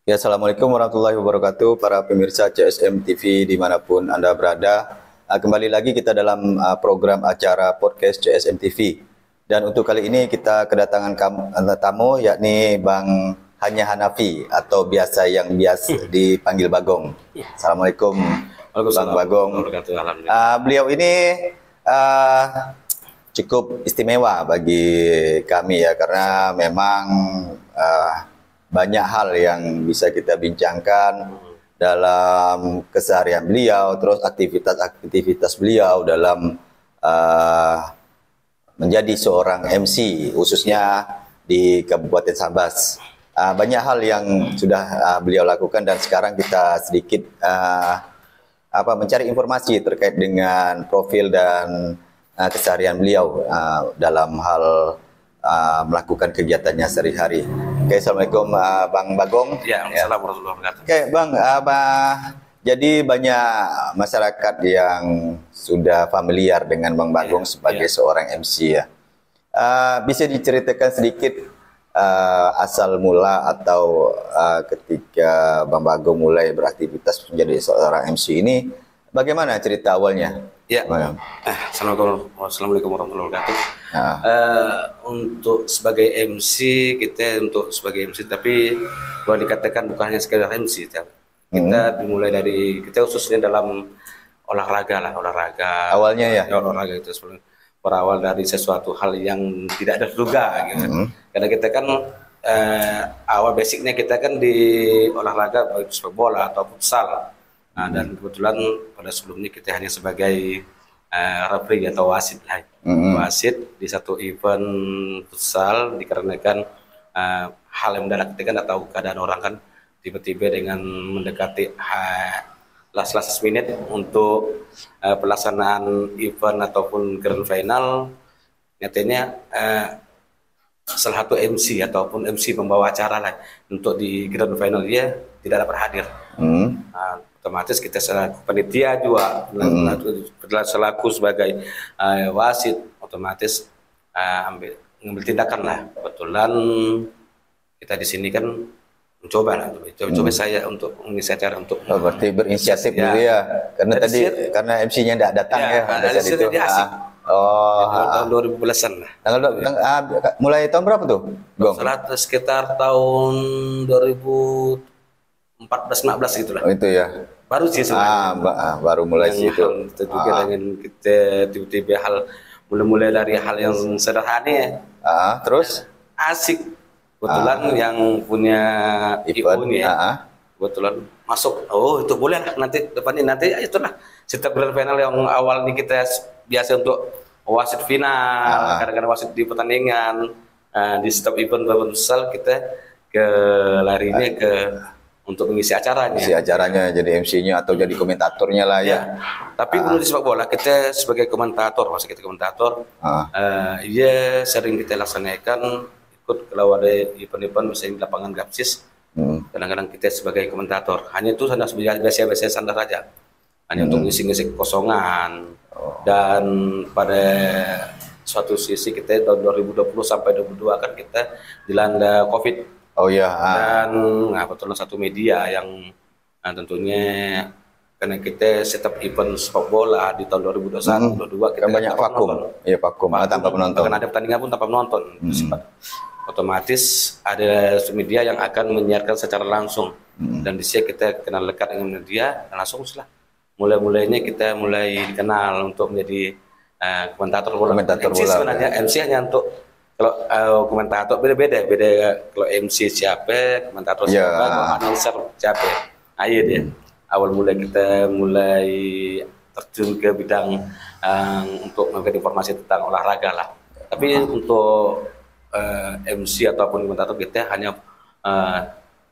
Ya, Assalamualaikum warahmatullahi wabarakatuh, para pemirsa CSM TV dimanapun Anda berada. Kembali lagi kita dalam program acara podcast CSM TV. Dan untuk kali ini kita kedatangan tamu, yakni Bang Hanya Hanafi atau biasa yang biasa dipanggil Bagong. Assalamualaikum Bang Bagong. Beliau ini cukup istimewa bagi kami ya, karena memang banyak hal yang bisa kita bincangkan dalam keseharian beliau, terus aktivitas beliau dalam menjadi seorang MC, khususnya di Kabupaten Sambas. Banyak hal yang sudah beliau lakukan, dan sekarang kita sedikit mencari informasi terkait dengan profil dan keseharian beliau dalam hal melakukan kegiatannya sehari-hari. Oke, Assalamualaikum Bang Bagong. Ya, Assalamualaikum warahmatullahi wabarakatuh. Oke, Bang, jadi banyak masyarakat yang sudah familiar dengan Bang Bagong sebagai seorang MC ya. Bisa diceritakan sedikit asal mula atau ketika Bang Bagong mulai beraktivitas menjadi seorang MC ini, bagaimana cerita awalnya? Ya, Assalamualaikum warahmatullahi wabarakatuh. Untuk sebagai MC, tapi boleh dikatakan bukan hanya sekedar MC. Kita dimulai dari, kita khususnya dalam olahraga. Awalnya ya? Olahraga itu berawal dari sesuatu hal yang tidak terduga gitu. Karena kita kan awal basicnya kita kan di olahraga, baik sepak bola atau futsal. Dan kebetulan pada sebelumnya kita hanya sebagai referee atau wasit lah. Wasit di satu event futsal, dikarenakan hal yang mendadak, kita kan tidak tahu keadaan orang kan, tiba-tiba dengan mendekati last minute untuk pelaksanaan event ataupun grand final, nyatanya salah satu MC ataupun MC pembawa acara lah untuk di grand final dia tidak dapat hadir. Otomatis kita selaku panitia juga selaku sebagai wasit otomatis mengambil tindakan lah. Kebetulan kita di sini kan mencoba saya untuk mengisi acara untuk berarti berinisiatif dulu ya, karena tadi karena MC-nya tidak datang ya pada saat itu. Tahun 2010-an lah. Mulai tahun berapa tuh, Gong? Sekitar tahun 2014-15 gitu lah. Oh, itu ya. Baru sih sebenarnya. Baru mulai situ. Itu juga dengan kita tiba-tiba mulai dari hal yang sederhana ya. Terus asik. Kebetulan yang punya event ya. Kebetulan masuk. Oh, itu boleh lah nanti depannya itulah. Setiap grand final yang awal ini kita biasa untuk wasit final, kadang-kadang wasit di pertandingan, di setiap event futsal kita larinya ke untuk mengisi acaranya. Mengisi acaranya, jadi MC-nya atau jadi komentatornya lah ya. Tapi kalau di sepak bola kita sebagai komentator, iya sering kita laksanakan ikut kalau ada event-event misalnya di lapangan Gapsis. Kadang-kadang kita sebagai komentator hanya biasa standar saja. Hanya untuk ngisi-ngisi kekosongan. Dan pada suatu sisi kita tahun 2020 sampai 2022 kan kita dilanda COVID. Oh iya. Dan kebetulan satu media yang tentunya karena kita setiap event sepak bola di tahun 2021, 2022 kita banyak vakum. Iya, vakum. Tanpa penonton. Bahkan ada pertandingan pun tanpa penonton. Otomatis ada media yang akan menyiarkan secara langsung. Dan di sini kita kenal lekat dengan media, dan langsung lah. Mulai-mulainya kita mulai dikenal untuk menjadi komentator bola. MC sebenarnya MC hanya untuk kalau komentator beda kalau MC siapa, komentator siapa, kalau announcer siapa. Iya dia. Awal kita mulai terjun ke bidang untuk memberikan informasi tentang olahraga lah. Tapi untuk MC ataupun komentator kita hanya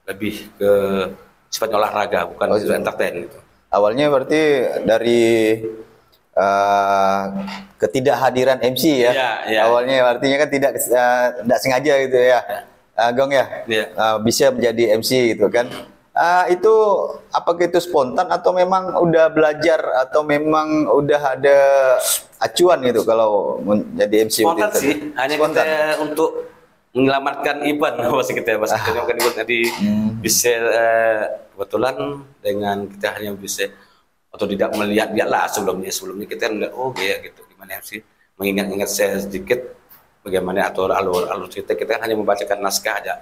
lebih ke sifatnya olahraga, bukan entertain gitu. Awalnya berarti dari ketidakhadiran MC ya. Awalnya artinya kan tidak sengaja gitu ya. Gong ya. Bisa menjadi MC gitu kan. Itu apakah itu spontan atau memang udah belajar atau memang udah ada acuan gitu kalau menjadi MC? Spontan sih, hanya kita untuk menyelamatkan event bahasa kita kan event tadi bisa kebetulan dengan kita hanya bisa atau tidak melihat dia lah sebelumnya kita melihat oh kayak gitu gimana sih mengingat-ingat saya sedikit bagaimana atau alur kita hanya membacakan naskah aja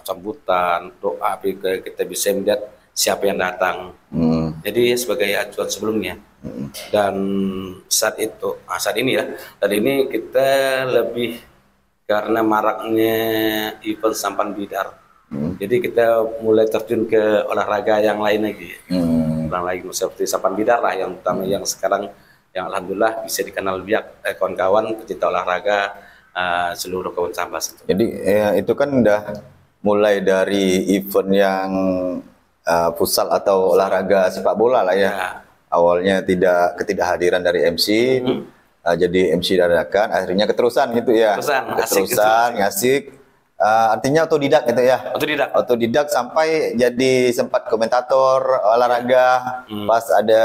sambutan doa kita bisa melihat siapa yang datang jadi sebagai acuan sebelumnya dan saat ini kita lebih karena maraknya event sampan bidar jadi kita mulai terjun ke olahraga yang lain lagi seperti sampan bidar lah yang utama yang sekarang yang alhamdulillah bisa dikenal biak kawan-kawan pecinta olahraga seluruh kawan Sambas. Jadi itu kan udah mulai dari event yang futsal atau olahraga sepak bola lah ya. Awalnya ketidakhadiran dari MC, jadi MC dadakan, akhirnya keterusan gitu ya. Keterusan, ngasih. Artinya otodidak gitu ya. Otodidak sampai jadi sempat komentator olahraga pas ada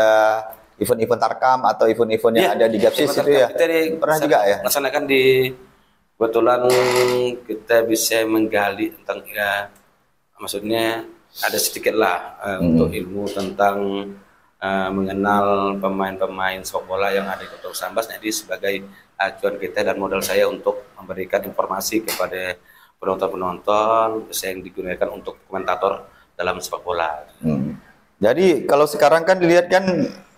event-event Tarkam atau event-event yang ada di Gapsis itu ya. Pernah juga ya? Laksanakan kebetulan kita bisa menggali tentang maksudnya ada sedikit lah untuk ilmu tentang mengenal pemain-pemain sepak bola yang ada di Kota Sambas. Jadi sebagai acuan kita dan modal saya untuk memberikan informasi kepada penonton-penonton yang digunakan untuk komentator dalam sepak bola. Jadi kalau sekarang kan dilihat kan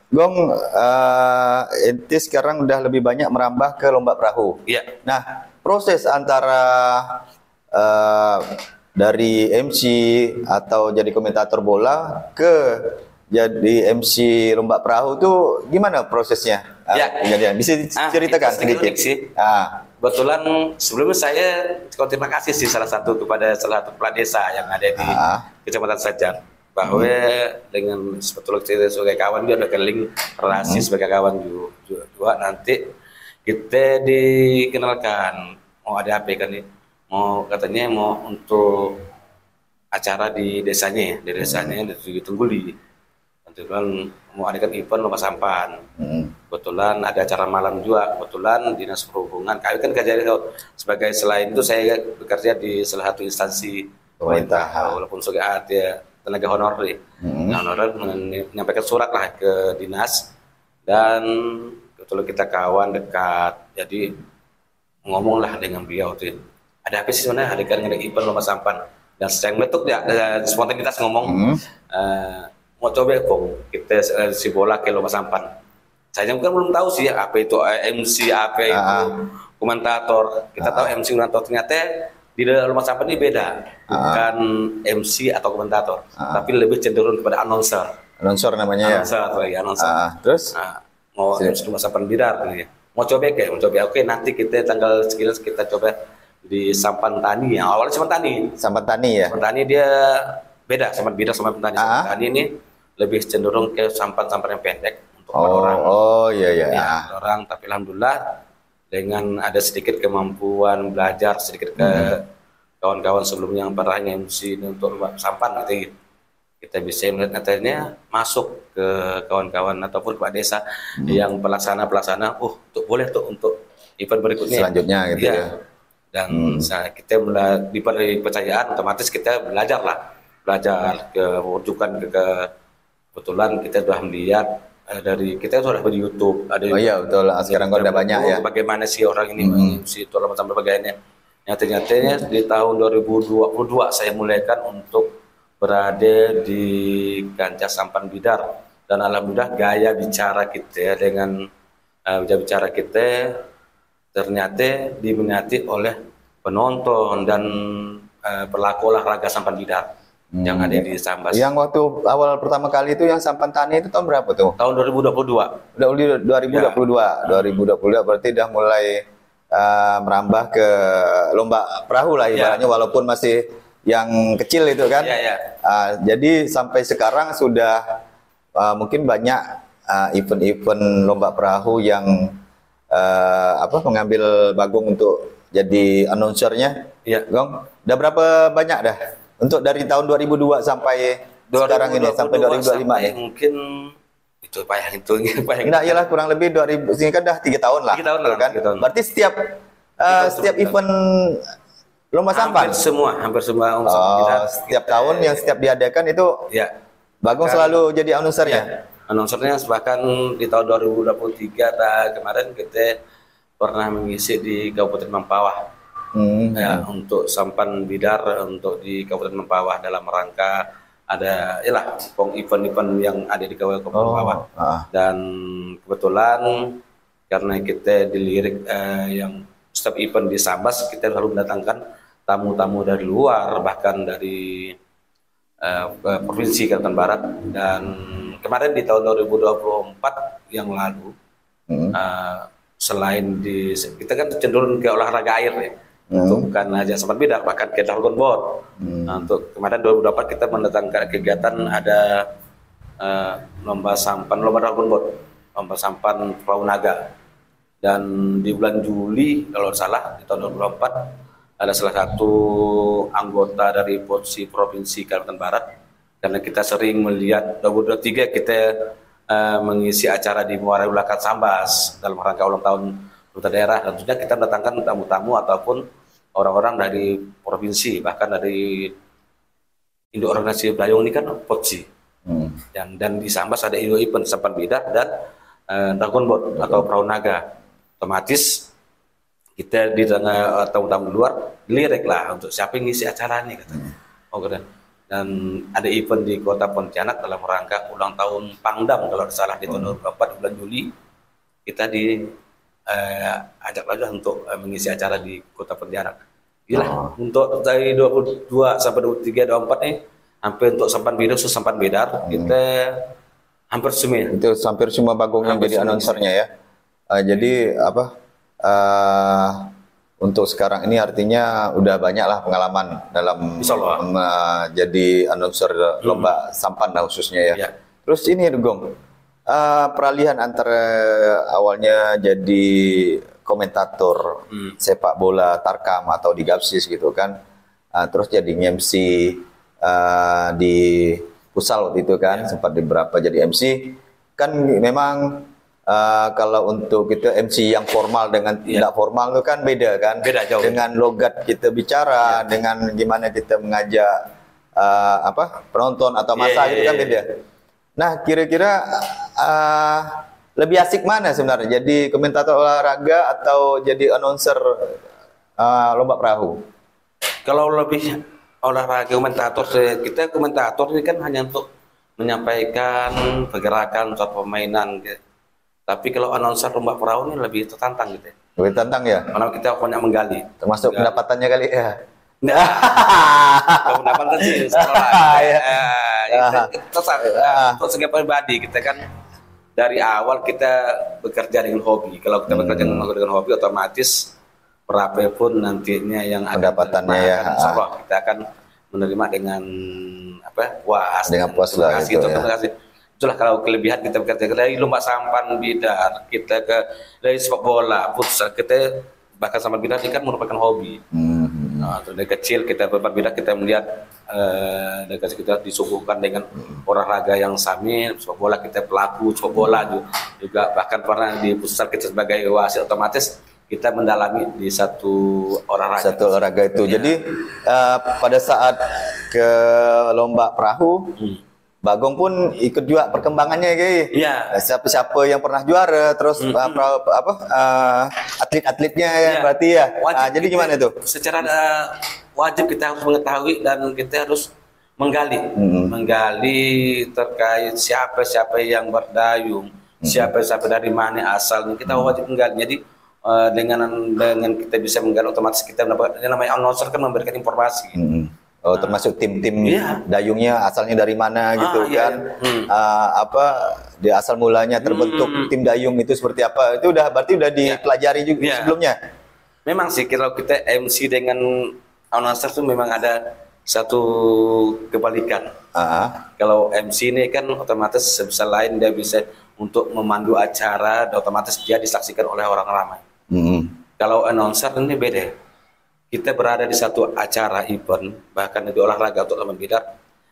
Gong, ente sekarang udah lebih banyak merambah ke lomba perahu. Iya. Nah, proses antara dari MC atau jadi komentator bola ke jadi MC lomba perahu tuh gimana prosesnya? Ya. Bisa ceritakan sedikit sih. Kebetulan sebelumnya saya terima kasih sih salah satu kepada salah satu kepala desa yang ada di Kecamatan Sajar. Bahwa dengan sebetulnya kita sebagai kawan dia ada link relasi sebagai kawan juga nanti kita dikenalkan mau ada apa kan nih katanya mau untuk acara di desanya ditunggu di kebetulan mau adakan event lomba sampan kebetulan ada acara malam juga kebetulan dinas perhubungan kami kan kerja sebagai selain itu saya bekerja di salah satu instansi pemerintah walaupun sebagai tenaga honorer honorer menyampaikan surat lah ke dinas dan kebetulan kita kawan dekat jadi ngomonglah dengan beliau tuh ada apa sih sebenarnya ada event lomba sampan dan secara meletup ya spontanitas ngomong mau coba kita si bola ke lomba sampan saya kan belum tahu sih apa itu MC apa itu komentator kita tahu MC komentator ternyata di lomba sampan ini beda bukan MC atau komentator tapi lebih cenderung kepada announcer namanya announcer. Terus mau MC lomba sampan bidar mau coba oke nanti kita tanggal sekian kita coba di Sampan Tani awalnya Sampan Tani dia beda Sampan bidar sama Sampan Tani ini lebih cenderung ke sampan yang pendek untuk orang orang tapi alhamdulillah dengan ada sedikit kemampuan belajar sedikit ke kawan-kawan sebelumnya yang pernah MC untuk sampan gitu kita bisa melihat nantinya masuk ke kawan-kawan ataupun Pak Desa yang pelaksana boleh untuk event berikutnya selanjutnya gitu ya. Dan kita mulai diberi kepercayaan otomatis kita belajar ke rujukan ke kebetulan kita sudah melihat dari kita sudah di YouTube ada betul sekarang udah banyak ya bagaimana sih orang ini si tulang sampai bagainya ternyata di tahun 2022 saya mulaikan untuk berada di kancah sampan bidar dan alhamdulillah gaya bicara kita ternyata diminati oleh penonton dan pelaku olahraga sampan bidar yang ada di Sambas. Yang waktu awal pertama kali itu yang sampan tani itu tahun berapa tuh? Tahun 2022. Udah 2022 berarti udah mulai merambah ke lomba perahu lah ibaratnya walaupun masih yang kecil itu kan. Jadi sampai sekarang sudah mungkin banyak event-event lomba perahu yang mengambil Bagong untuk jadi announcernya. Gong, udah berapa banyak dah? Untuk dari tahun 2002 sampai sekarang ini sampai 2025 ya. Mungkin itu payah Enggak, iyalah kurang lebih 2000 ini kan dah 3 tahun lah. 3 tahun lah kan. Berarti setiap event Lomba sampan? Hampir semua setiap tahun yang setiap diadakan itu ya. Bagong selalu jadi announcernya? Ya, announcernya bahkan di tahun 2023 kemarin kita pernah mengisi di Kabupaten Mempawah. Ya, untuk sampan bidar untuk di Kabupaten Mempawah dalam rangka ada event-event yang ada di Kabupaten Mempawah. Dan kebetulan karena kita dilirik yang setiap event di Sambas, kita selalu mendatangkan tamu-tamu dari luar, bahkan dari Provinsi Kalimantan Barat. Dan kemarin di tahun 2024 yang lalu, selain kita kan cenderung ke olahraga air ya, untuk bukan aja sampan bidar, bahkan ke Dragon Boat. Untuk kemarin 2024 kita mendatangkan kegiatan ada lomba Dragon Boat, lomba sampan perahu naga. Dan di bulan Juli kalau salah di tahun 2024 ada salah satu anggota dari Provinsi Kalimantan Barat, karena kita sering melihat 2023 kita mengisi acara di Muara Ulakat Sambas dalam rangka ulang tahun pemerintah daerah. Tentunya kita mendatangkan tamu-tamu ataupun orang-orang dari provinsi, bahkan dari induk organisasi Belayong ini kan POTSI. Dan di Sambas ada Indo Event sampan bidar dan Dragon Boat atau perahu naga. Otomatis kita di tengah tamu-tamu luar dilirik lah untuk siapa yang ngisi acara ini katanya. Dan ada event di Kota Pontianak dalam rangka ulang tahun Pangdam kalau salah di tahun 2024 bulan Juli. Kita ajak lagi untuk mengisi acara di Kota Pontianak. Gila, untuk dari 22 sampai 23 24 nih hampir untuk sampan bidar kita hampir semua. Itu hampir semua Bagong yang jadi announcernya ya. Jadi untuk sekarang ini artinya udah banyak lah pengalaman dalam jadi announcer lomba sampan khususnya ya. Terus ini Gong, peralihan antara awalnya jadi komentator sepak bola Tarkam atau di Gapsis gitu kan, terus jadi MC di Pusal waktu itu kan, sempat beberapa jadi MC kan. Memang kalau untuk kita MC yang formal dengan tidak formal itu kan beda kan, jauh. Dengan logat kita bicara, dengan gimana kita mengajak penonton atau massa gitu kan beda. Nah, kira-kira lebih asik mana sebenarnya, jadi komentator olahraga atau jadi announcer lomba perahu? Kalau lebih olahraga komentator, kita komentator ini kan hanya untuk menyampaikan pergerakan suatu permainan gitu. Tapi kalau announcer lomba perahu ini lebih tertantang gitu. Lebih tantang ya? Karena kita banyak menggali. Termasuk pendapatannya kali ya? Pendapatan sih untuk segi pribadi kita kan dari awal kita bekerja dengan hobi. Kalau kita bekerja dengan hobi, otomatis berapapun nantinya yang pendapatannya ya, kita akan menerima dengan puas. Dengan puas lah itu ya. Itulah kalau kelebihan kita bekerja dari lomba sampan bidar, kita dari sepak bola, futsal, kita bahkan sampan bidar ini kan merupakan hobi. Nah, dari kecil kita sampan bidar, kita melihat dari kecil kita disuguhkan dengan olahraga yang sami. Sepak bola kita pelaku sepak bola juga bahkan pernah di futsal kita sebagai wasit, otomatis kita mendalami di satu olahraga itu. Ya. Jadi pada saat ke lomba perahu, Bagong pun ikut juga perkembangannya kayak. Iya. Siapa-siapa yang pernah juara, terus atlet-atletnya ya berarti ya. Jadi gimana itu? Secara wajib kita harus mengetahui dan kita harus menggali terkait siapa-siapa yang berdayung, siapa-siapa dari mana asalnya, kita wajib menggali. Jadi dengan kita bisa menggali, otomatis kita mendapatkan yang namanya announcer kan memberikan informasi. Termasuk tim-tim dayungnya asalnya dari mana gitu kan. Di asal mulanya terbentuk tim dayung itu seperti apa, itu berarti udah dipelajari juga sebelumnya. Memang sih kalau kita MC dengan announcer itu memang ada satu kebalikan. Kalau MC ini kan otomatis selain dia bisa untuk memandu acara, otomatis dia disaksikan oleh orang ramai. Kalau announcer ini beda. Kita berada di satu acara event, bahkan di olahraga untuk sampan bidar,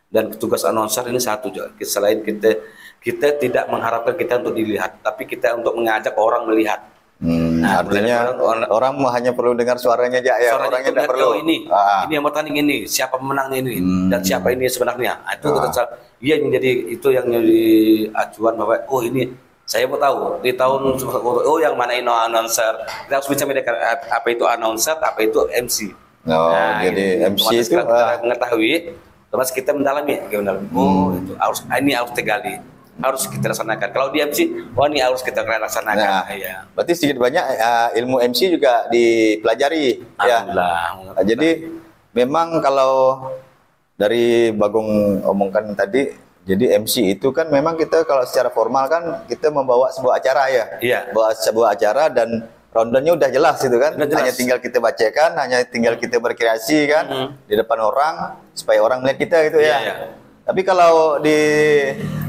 dan tugas announcer ini satu juga. Selain kita tidak mengharapkan kita untuk dilihat, tapi kita untuk mengajak orang melihat. Nah, Artinya orang hanya perlu dengar suaranya aja ya, suaranya orangnya itu tidak perlu. ini yang bertanding ini, siapa pemenangnya ini, dan siapa ini sebenarnya. Nah, itu dia yang jadi acuan bahwa oh ini saya mau tahu di tahun oh yang mana ini announcer. Kita harus bisa membedakan apa itu announcer, apa itu MC. Nah, jadi MC itu kita mengetahui, terus kita mendalami, oh itu ini harus tegali, harus kita laksanakan. Kalau di MC, oh ini harus kita laksanakan. Nah, ya. berarti sedikit banyak ilmu MC juga dipelajari ya. Jadi memang kalau dari Bagong omongkan tadi, jadi MC itu kan memang kita kalau secara formal kan kita membawa sebuah acara ya. Iya. Bawa sebuah acara dan rondonya udah jelas itu kan. Udah jelas. Hanya tinggal kita bacakan, hanya tinggal kita berkreasi kan di depan orang supaya orang melihat kita gitu ya. Iya. Tapi kalau di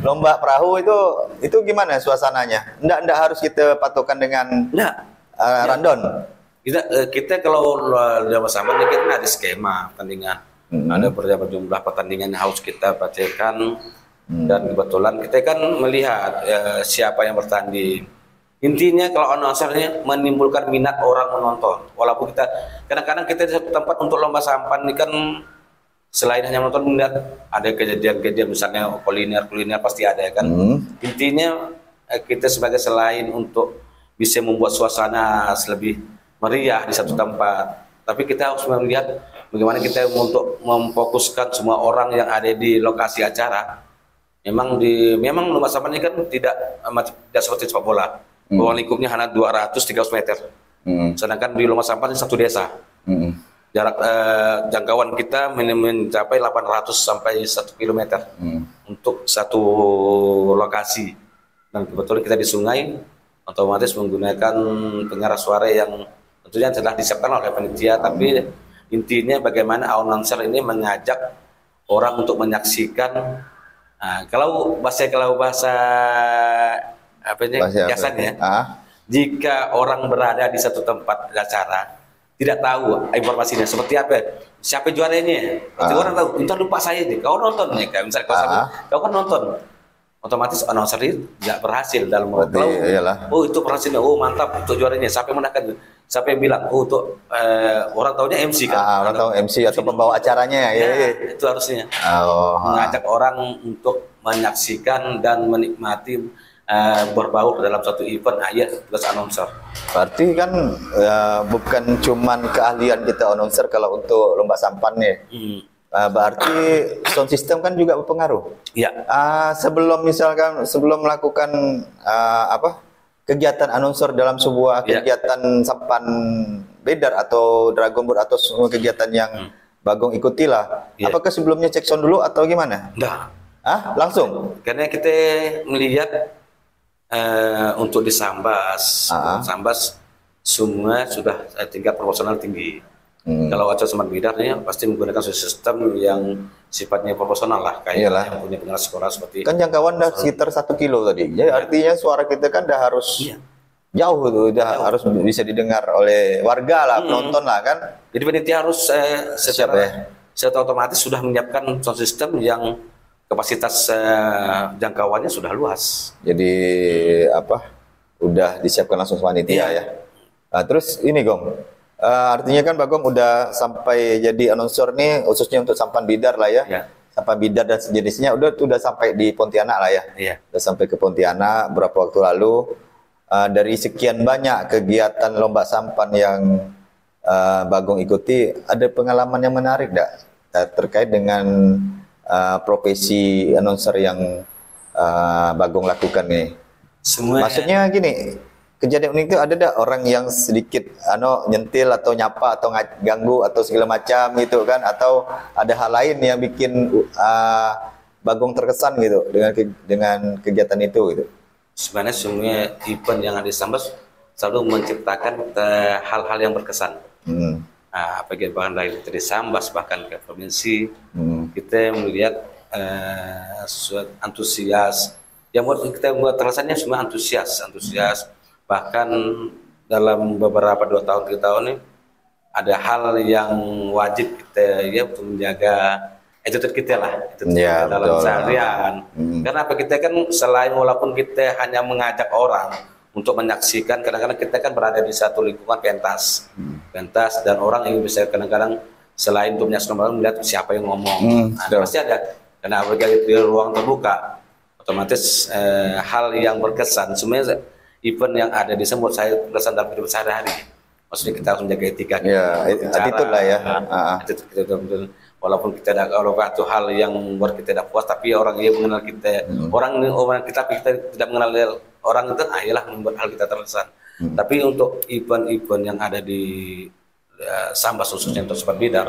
lomba perahu itu gimana suasananya? Nggak harus kita patokan dengan random. Kita kalau dalam sama kita ada skema pertandingan, ada beberapa jumlah pertandingan yang harus kita bacakan, dan kebetulan kita kan melihat siapa yang bertanding. Intinya kalau announcernya menimbulkan minat orang menonton. Walaupun kita kadang-kadang kita di satu tempat untuk lomba sampan ini kan selain hanya menonton, melihat ada kejadian-kejadian misalnya kuliner pasti ada ya kan. Intinya kita sebagai selain untuk bisa membuat suasana lebih meriah di satu tempat, tapi kita harus melihat bagaimana kita untuk memfokuskan semua orang yang ada di lokasi acara. Memang lomba sampan ini kan tidak seperti sepak bola. Ruang lingkupnya hanya 200-300 meter. Sedangkan di lomba sampan ini satu desa. Jarak jangkauan kita mencapai 800 sampai 1 km untuk satu lokasi. Dan kebetulan kita di sungai, otomatis menggunakan pengeras suara yang tentunya telah disiapkan oleh panitia. Tapi intinya bagaimana announcer ini mengajak orang untuk menyaksikan. Kalau bahasa biasanya, jika orang berada di satu tempat acara tidak tahu informasinya seperti apa, siapa juaranya, orang tahu, entar lupa saya nih, kau nonton nih, kayak misalnya kau kan nonton, otomatis announcer itu tidak berhasil dalam oh itu berhasil, oh mantap, itu juaranya, siapa yang menangkan, siapa yang bilang, oh untuk orang tahunya MC kan, orang tahu MC atau pembawa acaranya ya, itu harusnya mengajak orang untuk menyaksikan dan menikmati berbaur dalam satu event tugas announcer. Berarti kan bukan cuman keahlian kita announcer kalau untuk lomba sampan nih. Berarti sound system kan juga berpengaruh. Iya. Sebelum melakukan kegiatan announcer dalam sebuah kegiatan sampan bedar atau dragon boat atau semua kegiatan yang Bagong ikutilah. Apakah sebelumnya cek sound dulu atau gimana? Enggak. Langsung? Karena kita melihat untuk di Sambas, semua sudah tingkat profesional tinggi. Kalau acara sampan bidarnya pasti menggunakan sistem yang sifatnya profesional lah, kayak yang punya pengeras suara seperti. Kan jangkauan dah sekitar 1 kilo tadi. Jadi artinya suara kita kan dah harus jauh tuh, harus bisa didengar oleh warga lah, penonton lah kan. Jadi panitia harus secara otomatis sudah menyiapkan sound system yang kapasitas jangkauannya sudah luas. Jadi udah disiapkan langsung panitia ya. Nah, terus ini Gong, artinya kan Bagong udah sampai jadi announcer nih khususnya untuk sampan bidar lah ya. Sampan bidar dan sejenisnya udah sampai di Pontianak lah ya. Udah sampai ke Pontianak berapa waktu lalu. Dari sekian banyak kegiatan lomba sampan yang Bagong ikuti, ada pengalaman yang menarik enggak terkait dengan profesi announcer yang Bagong lakukan nih? Maksudnya gini, kejadian unik itu ada enggak orang yang sedikit nyentil atau nyapa atau ganggu atau segala macam gitu kan, atau ada hal lain yang bikin Bagong terkesan gitu dengan kegiatan itu gitu? Sebenarnya semua event yang ada di Sambas selalu menciptakan hal-hal yang berkesan. Bahkan dari Sambas bahkan ke provinsi, kita melihat antusias yang kita buat terkesannya semua antusias. Bahkan dalam beberapa 2 tahun 3 tahun ini ada hal yang wajib kita untuk menjaga attitude kita lah, dalam seharian. Karena kita kan selain walaupun kita hanya mengajak orang untuk menyaksikan. Kadang-kadang kita kan berada di satu lingkungan pentas, dan orang yang bisa kadang-kadang selain untuk menyaksikan orang melihat siapa yang ngomong, pasti ada. Karena apabila di ruang terbuka, otomatis hal yang berkesan. Sebenarnya event yang ada di semut saya berkesan dalam hidup sehari-hari. Maksudnya kita harus menjaga etika kita, attitude lah ya. Attitude kita betul. Walaupun kita ada kalau satu hal yang buat kita tidak puas, tapi orang yang mengenal kita, orang kita tidak mengenal orang itu, ayolah membuat hal kita terkesan. Tapi untuk event-event yang ada di Sambas khususnya untuk Sobat Bidar,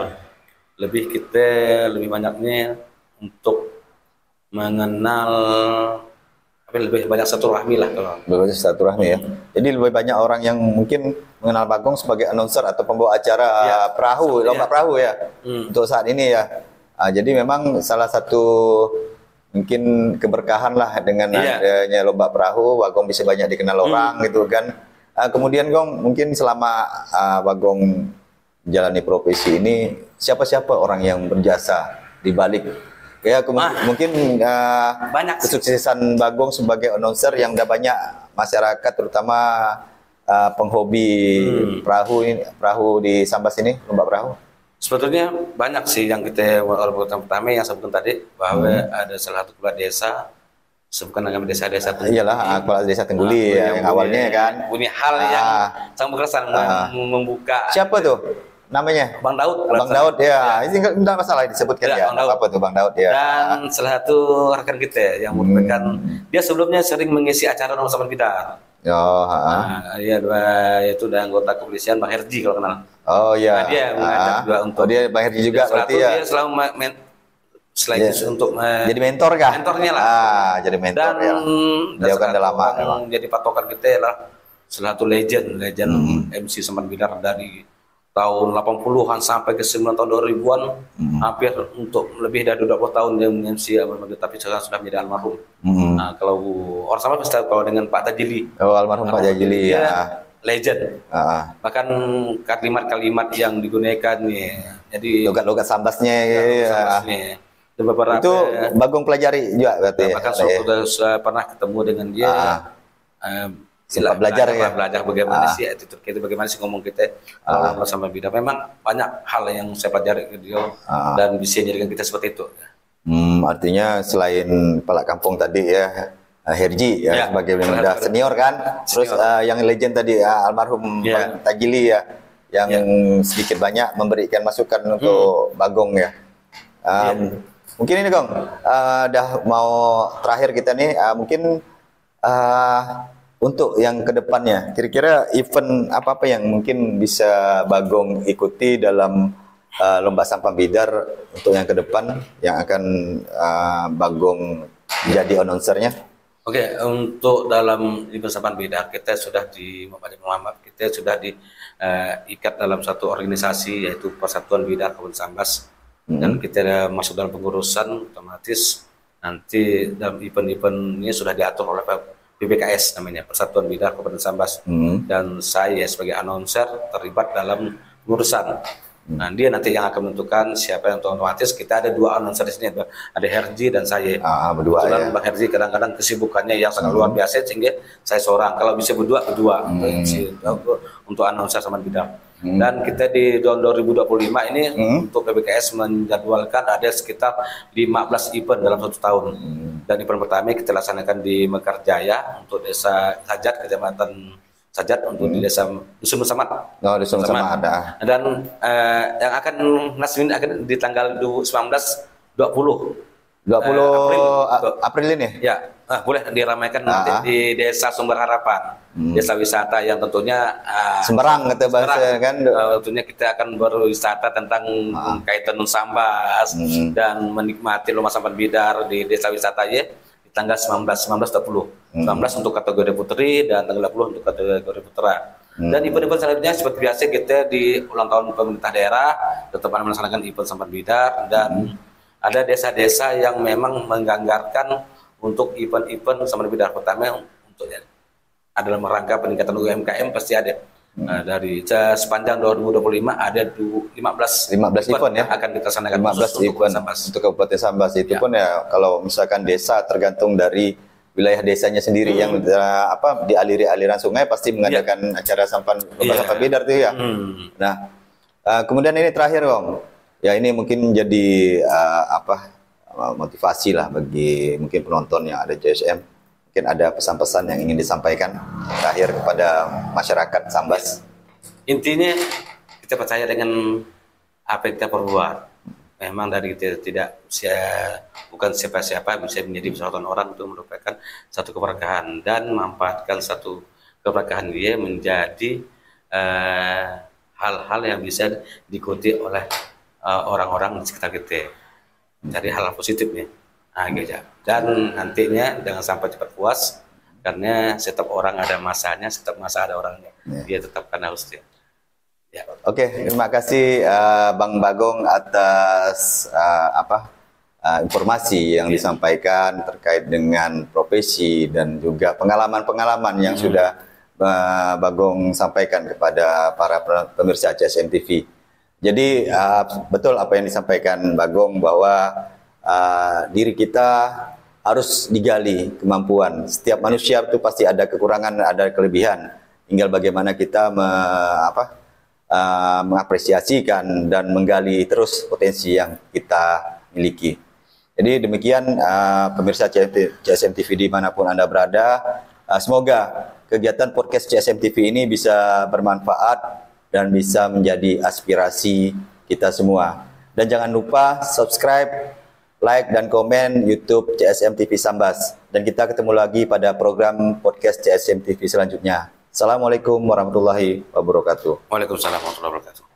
lebih banyaknya untuk mengenal lebih banyak silaturahmi lah kalau. Lebih banyak silaturahmi ya. Jadi lebih banyak orang yang mungkin mengenal Bagong sebagai announcer atau pembawa acara perahu, lomba perahu ya. Untuk saat ini ya. Jadi memang salah satu mungkin keberkahan lah dengan adanya lomba perahu, Bagong bisa banyak dikenal orang gitu kan. Kemudian Gong, mungkin selama Bagong jalani profesi ini, siapa-siapa orang yang berjasa di balik ya mungkin banyak kesuksesan Bagong sebagai announcer yang udah banyak masyarakat terutama penghobi perahu di Sambas ini, lomba perahu. Sebetulnya banyak sih yang kita pertama yang sebutkan tadi bahwa ada salah satu kepala desa, sebutkan nama desa-desa Tengguli. Iyalah, kepala desa Tengguli yang awalnya kan punya hal yang sangat berkesan membuka. Siapa tuh namanya? Bang Daud. Bang Daud ya. Ini tidak masalah disebutkan ya. Apa tuh Bang Daud ya? Dan salah satu rekan kita yang merupakan dia sebelumnya sering mengisi acara nomor Sobat Bidar. Yaitu dan anggota kepolisian Bang Herji kalau kenal. Oh iya. Dia mengajak juga untuk. Dia Bang Herji juga berarti ya. Dia selalu selain untuk jadi mentor kah? Mentornya lah. Jadi mentor dan, ya. Dia kan udah lama memang. Jadi patokan kita lah salah satu legend MC Sobat Bidar dari tahun 80-an sampai ke 9 tahun 2000-an, hampir untuk lebih dari 20 tahun dia MC tapi sekarang sudah menjadi almarhum. Nah, kalau orang sama pasti kalau dengan Pak Tajili. Oh, almarhum Pak Tajili ya. Legend. Bahkan kalimat-kalimat yang digunakan jadi logat-logat Sambasnya beberapa itu Bagong pelajari juga berarti. Bahkan sudah pernah ketemu dengan dia. Belajar bagaimana sih attitude kita, bagaimana sih ngomong kita sama Bidar. Memang banyak hal yang saya pelajari ke dia dan bisa menjadikan kita seperti itu. Artinya selain Palak Kampung tadi ya, Herji sebagai pemuda senior kan, terus yang legend tadi almarhum Bang Tajili ya, yang sedikit banyak memberikan masukan untuk Bagong ya. Mungkin ini Gong, udah mau terakhir kita nih, mungkin untuk yang kedepannya, kira-kira event apa-apa yang mungkin bisa Bagong ikuti dalam lomba sampah Bidar untuk yang ke depan yang akan Bagong jadi announcernya? Oke, untuk dalam event sampah Bidar kita sudah kita sudah diikat dalam satu organisasi yaitu Persatuan Bidar Kabupaten Sambas dan kita masuk dalam pengurusan, otomatis nanti dalam event-event ini sudah diatur oleh PBKS namanya, Persatuan Bidar Kabupaten Sambas, dan saya sebagai announcer terlibat dalam pengurusan. Nah, dia nanti yang akan menentukan siapa yang otomatis. Kita ada dua announcer di sini, ada Herji dan saya. Berdua ya. Bang Herji kadang-kadang kesibukannya yang sangat luar biasa sehingga saya seorang. Kalau bisa berdua untuk announcer sama Bidar. Dan kita di tahun 2025 ini untuk PBKS menjadwalkan ada sekitar 15 event dalam satu tahun. Dan event pertama kita laksanakan di Mekarjaya untuk desa Sajat, kecamatan Sajat, untuk di desa Dusun Musamat. Dusun Musamat ada. Dan yang akan Nasmin akan di tanggal 20 April ini. Ya, boleh diramaikan nanti di Desa Sumber Harapan, desa wisata yang tentunya Semberang kata bahasa kan. Tentunya kita akan berwisata tentang kaitan Sambas dan menikmati lomba sampah Bidar di desa wisata di tanggal 19 untuk kategori putri dan tanggal 20 untuk kategori putra. Dan event-event selanjutnya seperti biasa kita di ulang tahun pemerintah daerah tetap akan melaksanakan event sampah Bidar, dan ada desa-desa yang memang menganggarkan untuk event-event sampah Bidar. Pertama untuknya adalah rangka peningkatan UMKM pasti ada. Dari sepanjang 2025 ada 15 event ya akan dilaksanakan 15 event untuk Kabupaten Sambas. Itu pun ya kalau misalkan desa tergantung dari wilayah desanya sendiri yang dialiri aliran sungai pasti mengadakan acara sampah bedar tuh ya. Nah, kemudian ini terakhir Om. Ya ini mungkin jadi motivasi lah bagi mungkin penonton yang ada CSM. Mungkin ada pesan-pesan yang ingin disampaikan terakhir kepada masyarakat Sambas. Intinya kita percaya dengan apa yang kita perbuat. Memang dari kita bukan siapa-siapa bisa menjadi persatuan orang untuk merupakan satu keberkahan dan memanfaatkan satu keberkahan dia menjadi hal-hal yang bisa diikuti oleh orang-orang di sekitar kita. Cari hal positifnya. Gitu. Dan nantinya jangan sampai cepat puas karena setiap orang ada masanya, setiap masa ada orangnya. Dia tetap harus dia. Ya. Oke, terima kasih Bang Bagong atas informasi yang disampaikan terkait dengan profesi dan juga pengalaman-pengalaman yang sudah Bagong sampaikan kepada para pemirsa CSM TV. Jadi betul apa yang disampaikan Bagong bahwa diri kita harus digali kemampuan. Setiap manusia itu pasti ada kekurangan, ada kelebihan. Tinggal bagaimana kita mengapresiasikan dan menggali terus potensi yang kita miliki. Jadi demikian pemirsa CSM TV dimanapun Anda berada, semoga kegiatan podcast CSM TV ini bisa bermanfaat dan bisa menjadi aspirasi kita semua. Dan jangan lupa subscribe, like dan komen YouTube CSM TV Sambas. Dan kita ketemu lagi pada program podcast CSM TV selanjutnya. Assalamualaikum warahmatullahi wabarakatuh. Waalaikumsalam warahmatullahi wabarakatuh.